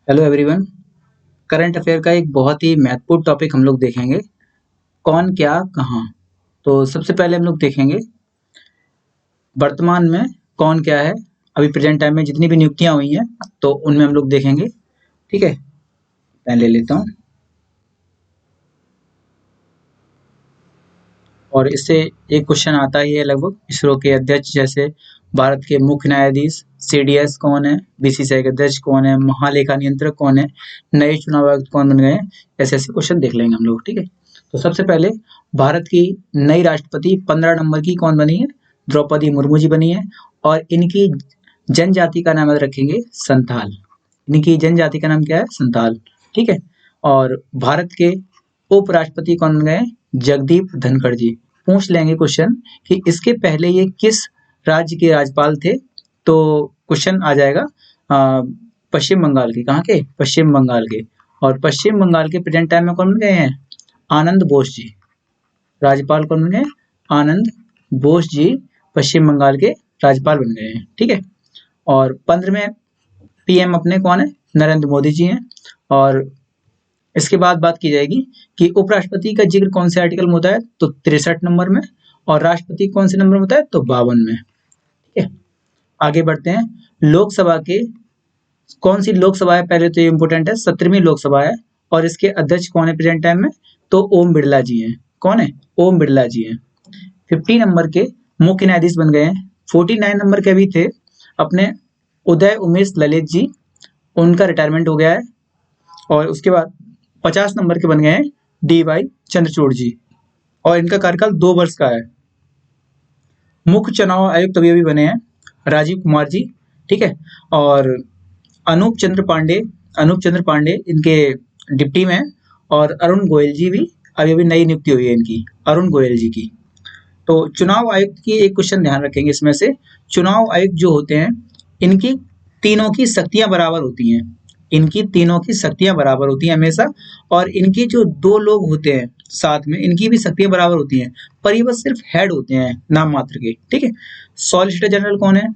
Hello everyone. Current affair का एक बहुत ही महत्वपूर्ण टॉपिक हम लोग देखेंगे, कौन क्या कहाँ। तो सबसे पहले हम लोग देखेंगे वर्तमान में कौन क्या है। अभी प्रेजेंट टाइम में जितनी भी नियुक्तियां हुई हैं तो उनमें हम लोग देखेंगे। ठीक है, मैं ले लेता हूँ। और इससे एक क्वेश्चन आता ही है लगभग, इसरो के अध्यक्ष जैसे भारत के मुख्य न्यायाधीश सीडीएस कौन है, बीसीसीआई के अध्यक्ष कौन है, महालेखा नियंत्रक कौन है, नए चुनाव आयुक्त कौन बन गए हैं, ऐसे ऐसे क्वेश्चन देख लेंगे हम लोग। ठीक है, तो सबसे पहले भारत की नई राष्ट्रपति 15 नंबर की कौन बनी है, द्रौपदी मुर्मू जी बनी है। और इनकी जनजाति का नाम याद रखेंगे संथाल। इनकी जनजाति का नाम क्या है, संथाल। ठीक है, और भारत के उपराष्ट्रपति कौन बन गए, जगदीप धनखड़ जी। पूछ लेंगे क्वेश्चन कि इसके पहले ये किस राज्य के राज्यपाल थे, तो क्वेश्चन आ जाएगा पश्चिम बंगाल के। कहाँ के, पश्चिम बंगाल के। और पश्चिम बंगाल के प्रेजेंट टाइम में कौन बन गए हैं, आनंद बोस जी। राज्यपाल कौन बन गए, आनंद बोस जी पश्चिम बंगाल के राज्यपाल बन गए हैं। ठीक है, और 15वें पीएम अपने कौन है, नरेंद्र मोदी जी हैं। और इसके बाद बात की जाएगी कि उपराष्ट्रपति का जिक्र कौन से आर्टिकल में होता है, तो 63 नंबर में। और राष्ट्रपति कौन से नंबर में होता है, तो 52 में। ठीक है, आगे बढ़ते हैं। लोकसभा के कौन सी लोकसभा है, पहले तो ये इंपोर्टेंट है, 17वीं लोकसभा है। और इसके अध्यक्ष कौन है प्रेजेंट टाइम में, तो ओम बिरला जी हैं। कौन है, ओम बिरला जी हैं। 50 नंबर के मुख्य न्यायाधीश बन गए हैं। 49 नंबर के भी थे अपने उदय उमेश ललित जी, उनका रिटायरमेंट हो गया है। और उसके बाद 50 नंबर के बन गए हैं डी वाई चंद्रचूड़ जी, और इनका कार्यकाल 2 वर्ष का है। मुख्य चुनाव आयुक्त अभी अभी बने हैं राजीव कुमार जी। ठीक है, और अनूप चंद्र पांडे इनके डिप्टी में। और अरुण गोयल जी भी अभी अभी नई नियुक्ति हुई है इनकी, अरुण गोयल जी की। तो चुनाव आयुक्त की एक क्वेश्चन ध्यान रखेंगे इसमें से, चुनाव आयुक्त जो होते हैं इनकी तीनों की शक्तियां बराबर होती हैं। इनकी तीनों की शक्तियां बराबर होती हैं हमेशा। और इनके जो 2 लोग होते हैं साथ में, इनकी भी शक्तियां बराबर होती हैं, पर ये बस सिर्फ हेड होते हैं नाम मात्र के। ठीक है, सॉलिसिटर जनरल कौन है,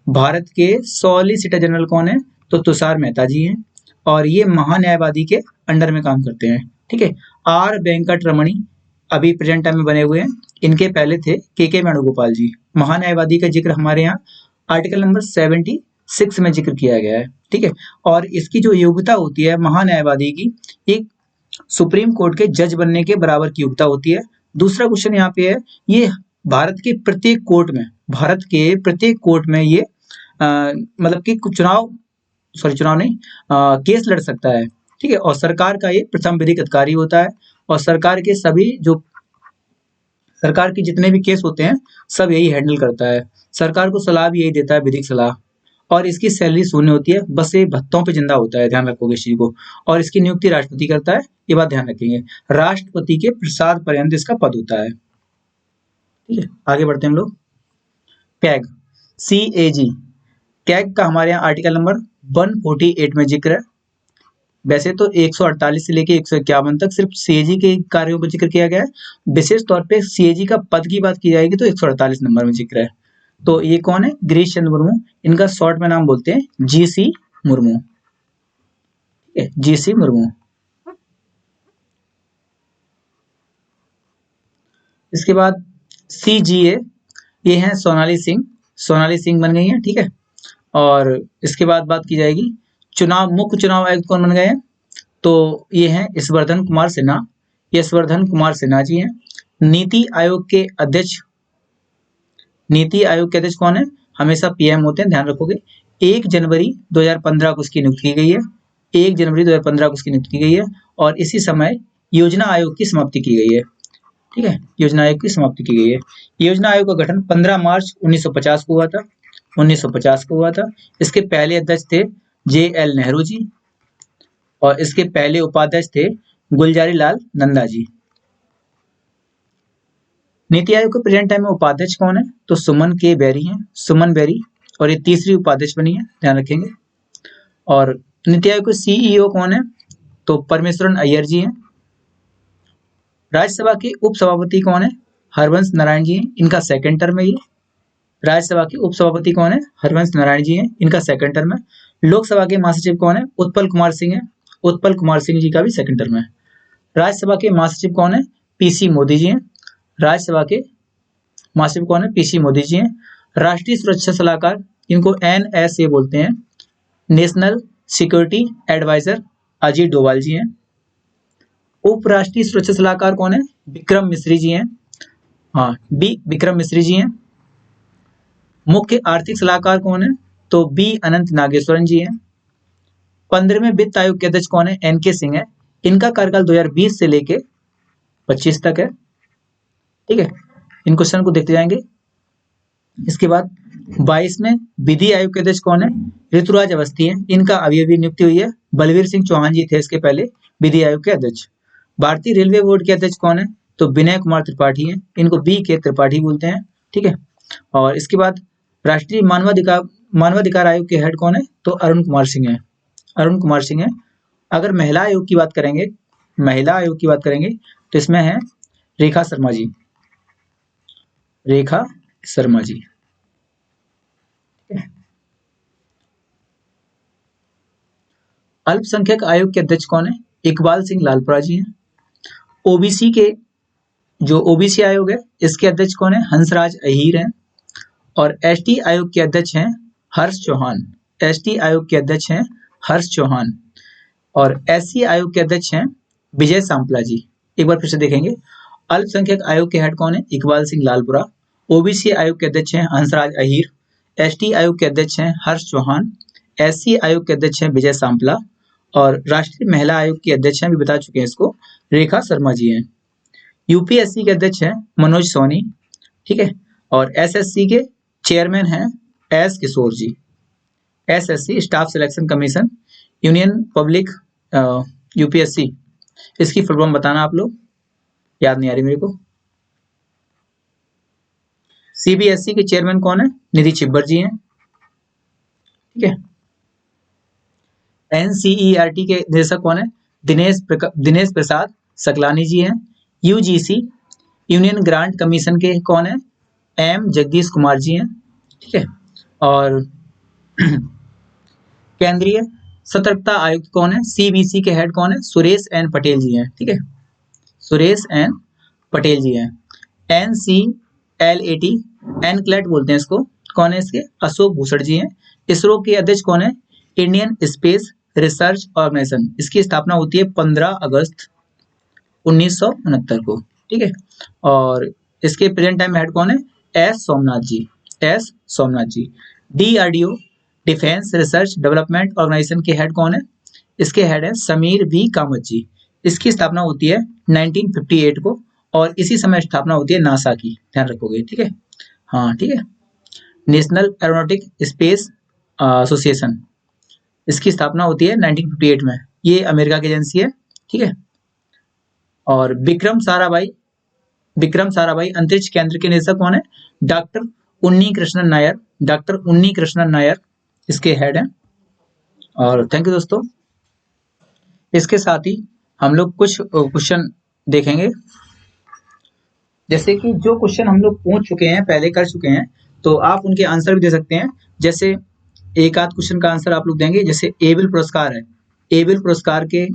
भारत के सॉलिसिटर जनरल कौन है, तो तुषार मेहता जी हैं। और ये महान्यायवादी के अंडर में काम करते हैं। ठीक है, आर वेंकट रमणी अभी प्रेजेंट टाइम में बने हुए हैं। इनके पहले थे के वेणुगोपाल जी। महान्यायवादी का जिक्र हमारे यहाँ आर्टिकल नंबर 76 में जिक्र किया गया है। ठीक है, और इसकी जो योग्यता होती है महान्यायवादी की, एक सुप्रीम कोर्ट के जज बनने के बराबर की योग्यता होती है। दूसरा क्वेश्चन यहाँ पे है, ये भारत के प्रत्येक कोर्ट में ये मतलब कि चुनाव नहीं, केस लड़ सकता है। ठीक है, और सरकार का ये प्रथम विधिक अधिकारी होता है। और सरकार के जितने भी केस होते हैं सब यही हैंडल करता है। सरकार को सलाह भी यही देता है, विधिक सलाह। और इसकी सैलरी शून्य होती है, बस ये भत्तों पे जिंदा होता है, ध्यान रखोगे इस चीज को। और इसकी नियुक्ति राष्ट्रपति करता है, ये बात ध्यान रखेंगे। राष्ट्रपति के प्रसाद पर्यंत इसका पद होता है। ठीक है, आगे बढ़ते हैं हम लोग। कैग, CAG, कैग का हमारे यहाँ आर्टिकल नंबर 148 में जिक्र है। वैसे तो 148 से लेके 151 तक सिर्फ सीएजी के कार्यों पर जिक्र किया गया है। विशेष तौर पे सीएजी का पद की बात की जाएगी तो 148 नंबर में जिक्र है। तो ये कौन है, गिरीश चंद्र मुर्मू। इनका शॉर्ट में नाम बोलते हैं GC मुर्मू। ठीक है, GC मुर्मू। इसके बाद CGA, ये हैं सोनाली सिंह बन गई हैं। ठीक है, और इसके बाद बात की जाएगी मुख्य चुनाव आयुक्त कौन बन गए हैं, तो ये हैं यशवर्धन कुमार सिन्हा जी हैं। नीति आयोग के अध्यक्ष कौन है, हमेशा PM होते हैं, ध्यान रखोगे। 1 जनवरी 2015 को उसकी नियुक्ति की गई है। 1 जनवरी 2015 को उसकी नियुक्ति की गई है। और इसी समय योजना आयोग की समाप्ति की गई है। ठीक है, योजना आयोग की समाप्ति की गई है। योजना आयोग का गठन 15 मार्च 1950 को हुआ था। इसके पहले अध्यक्ष थे JL नेहरू जी, और इसके पहले उपाध्यक्ष थे गुलजारी लाल नंदा जी। नीति आयोग के प्रेजेंट टाइम में उपाध्यक्ष कौन है, तो सुमन बेरी, और ये तीसरी उपाध्यक्ष बनी है, ध्यान रखेंगे। और नीति आयोग के CEO कौन है, तो परमेश्वरन अय्यर जी हैं। राज्यसभा के उपसभापति कौन है, हरवंश नारायण जी हैं, इनका 2nd टर्म है ये। राज्यसभा के उपसभापति कौन है? हरवंश नारायण जी हैं, इनका सेकंड टर्म है। लोकसभा के महासचिव कौन है? उत्पल कुमार सिंह है, उत्पल कुमार सिंह जी का भी सेकंड टर्म है। राज्यसभा के महासचिव कौन है? पीसी मोदी जी हैं, राज्यसभा के महासचिव कौन है? पीसी मोदी जी हैं। राष्ट्रीय सुरक्षा सलाहकार, इनको NSA बोलते हैं, national security advisor Ajit Doval ji हैं। उपराष्ट्रीय सुरक्षा सलाहकार कौन है? विक्रम मिश्री जी हैं, हाँ विक्रम मिश्री जी हैं। मुख्य आर्थिक सलाहकार कौन है? तो बी अनंत नागेश्वरन जी हैं। 15वें वित्त आयोग के अध्यक्ष कौन है? NK सिंह है, इनका कार्यकाल 2020 से लेके 25 तक है। ठीक है, इन क्वेश्चन को देखते जाएंगे। इसके बाद 22वें विधि आयोग के अध्यक्ष कौन है? ऋतुराज अवस्थी हैं, इनका अभी अभी नियुक्ति हुई है, बलवीर सिंह चौहान जी थे इसके पहले विधि आयोग के अध्यक्ष। भारतीय रेलवे बोर्ड के अध्यक्ष कौन है? तो विनय कुमार त्रिपाठी हैं, इनको BK त्रिपाठी बोलते हैं। ठीक है, और इसके बाद राष्ट्रीय मानवाधिकार आयोग के हेड कौन है? तो अरुण कुमार सिंह है, अरुण कुमार सिंह है। अगर महिला आयोग की बात करेंगे, महिला आयोग की बात करेंगे तो इसमें है रेखा शर्मा जी, रेखा शर्मा जी। अल्पसंख्यक आयोग के अध्यक्ष कौन है? इकबाल सिंह लालपुरा जी हैं। ओबीसी के जो ओबीसी आयोग है इसके अध्यक्ष कौन है? हंसराज अहीर हैं। और एसटी आयोग के अध्यक्ष हैं हर्ष चौहान, एसटी आयोग के अध्यक्ष हैं हर्ष चौहान। और एससी आयोग के अध्यक्ष हैं विजय सांपला जी। एक बार फिर से देखेंगे, अल्पसंख्यक आयोग के हेड कौन है? इकबाल सिंह लालपुरा। ओबीसी आयोग के अध्यक्ष हैं हंसराज अहीर। एसटी आयोग के अध्यक्ष हैं हर्ष चौहान। एससी आयोग के अध्यक्ष हैं विजय सांपला। और राष्ट्रीय महिला आयोग की अध्यक्ष हैं, अभी बता चुके हैं इसको, रेखा शर्मा जी हैं। यूपीएससी के अध्यक्ष हैं मनोज सोनी। ठीक है, और एसएससी के चेयरमैन हैं S Kishore ji. SSC staff selection commission, union public UPSC, इसकी फुल फॉर्म बताना आप लोग, याद नहीं आ रही मेरे को। सीबीएसई के चेयरमैन कौन है? निधि छिब्बर जी हैं। ठीक है, एनसीईआरटी के निदेशक कौन है? दिनेश प्रसाद सकलानी जी हैं। यूजीसी यूनियन ग्रांट कमीशन के कौन है? एम जगदीश कुमार जी हैं। ठीक है, और केंद्रीय सतर्कता आयुक्त कौन है? सीबीसी के हेड कौन है? सुरेश एन पटेल जी हैं। ठीक है, सुरेश एन पटेल जी हैं। NCLAT एनक्लेट बोलते हैं इसको, कौन है इसके? अशोक भूषण जी हैं। इसरो के अध्यक्ष कौन है? इंडियन स्पेस रिसर्च ऑर्गेनाइजेशन, इसकी स्थापना होती है 15 अगस्त 1969 को। ठीक है, और इसके प्रेजेंट टाइम हेड कौन है? S Somnath ji, S Somnath ji. DRDO defence research development organisation के हेड कौन है? इसके हेड है समीर V कामत जी। इसकी स्थापना होती है 1958 को, और इसी समय स्थापना होती है नासा की, ध्यान रखोगे। ठीक है, हाँ ठीक है। नेशनल एरोनॉटिक स्पेस एसोसिएशन, इसकी स्थापना होती है 1958 में, ये अमेरिका की एजेंसी है। ठीक है, और विक्रम साराभाई अंतरिक्ष केंद्र के निदेशक कौन है? डॉक्टर उन्नी कृष्णन नायर, डॉक्टर उन्नी कृष्णन नायर इसके हेड हैं। और थैंक यू दोस्तों, इसके साथ ही हम लोग कुछ क्वेश्चन देखेंगे, जैसे कि जो क्वेश्चन हम लोग पूछ चुके हैं, पहले कर चुके हैं, तो आप उनके आंसर भी दे सकते हैं। जैसे एक आध क्वेश्चन का आंसर आप लोग देंगे, जैसे एबिल पुरस्कार है, एबिल पुरस्कार के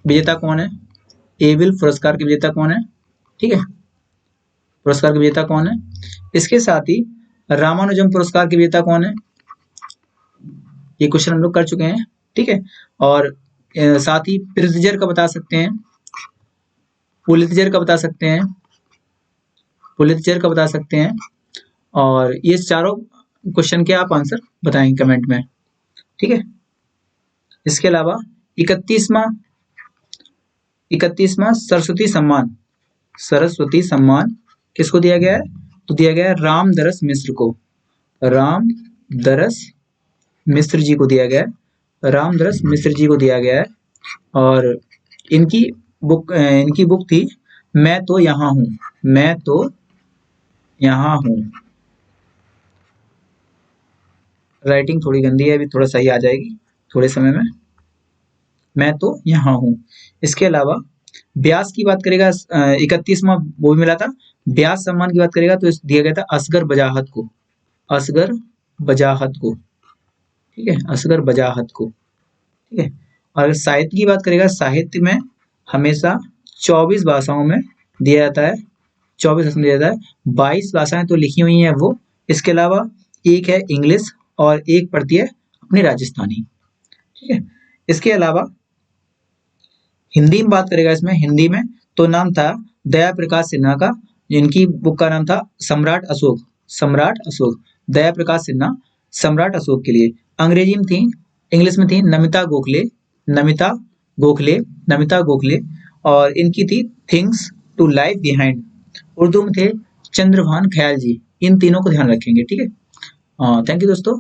विजेता कौन है? एबिल पुरस्कार के विजेता कौन है? ठीक है, पुरस्कार के विजेता कौन है? इसके साथ ही रामानुजम पुरस्कार के विजेता कौन है? ये क्वेश्चन हम लोग कर चुके हैं। ठीक है, और साथ ही प्रित्जर का बता सकते हैं, पुलित्जर का बता सकते हैं, पुलित्जर का बता सकते हैं। और ये चारों क्वेश्चन के आप आंसर बताएंगे कमेंट में। ठीक है, इसके अलावा 31वां सरस्वती सम्मान किसको दिया गया है? तो दिया गया है रामदरस मिश्र को, रामदरस मिश्र जी को दिया गया है, रामदरस मिश्र जी को दिया गया है। और इनकी बुक थी मैं तो यहाँ हूँ, मैं तो यहाँ हूँ। राइटिंग थोड़ी गंदी है, अभी थोड़ा सही आ जाएगी थोड़े समय में। मैं तो यहाँ हूँ। इसके अलावा व्यास की बात करेगा, 31वां वो भी मिला था। व्यास सम्मान की बात करेगा तो दिया गया था असगर बजाहत को, असगर बजाहत को, ठीक है, असगर बजाहत को, ठीक है। और अगर साहित्य की बात करेगा, साहित्य में हमेशा 24 भाषाओं में दिया जाता है, 24 भाषाओं में दिया जाता है। 22 भाषाएं तो लिखी हुई हैं वो, इसके अलावा एक है इंग्लिश और एक पड़ती है अपनी राजस्थानी, ठीक है। इसके अलावा हिंदी में बात करेगा, इसमें हिंदी में तो नाम था दया प्रकाश सिन्हा का, जिनकी बुक का नाम था सम्राट अशोक, सम्राट अशोक, दया प्रकाश सिन्हा सम्राट अशोक के लिए। अंग्रेजी में थी, इंग्लिश में थी नमिता गोखले, नमिता गोखले, नमिता गोखले, और इनकी थी things to leave behind. Urdu में थे चंद्रभान ख्याल जी। इन तीनों को ध्यान रखेंगे, ठीक है। थैंक यू दोस्तों।